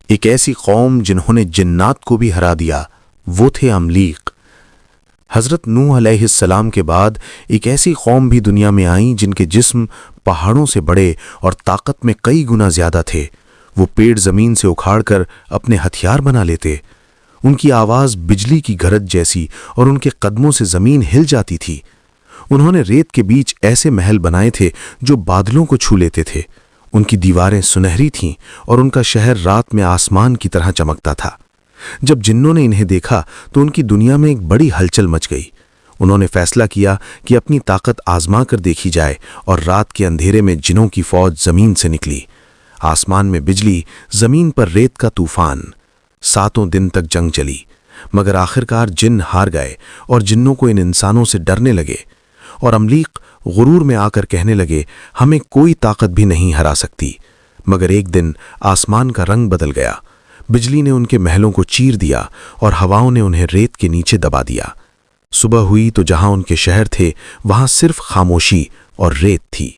ایک ایسی قوم جنہوں نے جنات کو بھی ہرا دیا وہ تھے عملیق۔ حضرت نوح علیہ السلام کے بعد ایک ایسی قوم بھی دنیا میں آئیں جن کے جسم پہاڑوں سے بڑے اور طاقت میں کئی گنا زیادہ تھے۔ وہ پیڑ زمین سے اکھاڑ کر اپنے ہتھیار بنا لیتے۔ ان کی آواز بجلی کی گرج جیسی اور ان کے قدموں سے زمین ہل جاتی تھی۔ انہوں نے ریت کے بیچ ایسے محل بنائے تھے جو بادلوں کو چھو لیتے تھے۔ ان کی دیواریں سنہری تھیں اور ان کا شہر رات میں آسمان کی طرح چمکتا تھا۔ جب جنوں نے انہیں دیکھا تو ان کی دنیا میں ایک بڑی ہلچل مچ گئی۔ انہوں نے فیصلہ کیا کہ اپنی طاقت آزما کر دیکھی جائے، اور رات کے اندھیرے میں جنوں کی فوج زمین سے نکلی۔ آسمان میں بجلی، زمین پر ریت کا طوفان۔ 7 دن تک جنگ چلی، مگر آخرکار جن ہار گئے اور جنوں کو ان انسانوں سے ڈرنے لگے، اور عملیق غرور میں آ کر کہنے لگے ہمیں کوئی طاقت بھی نہیں ہرا سکتی۔ مگر ایک دن آسمان کا رنگ بدل گیا، بجلی نے ان کے محلوں کو چیر دیا اور ہواؤں نے انہیں ریت کے نیچے دبا دیا۔ صبح ہوئی تو جہاں ان کے شہر تھے وہاں صرف خاموشی اور ریت تھی۔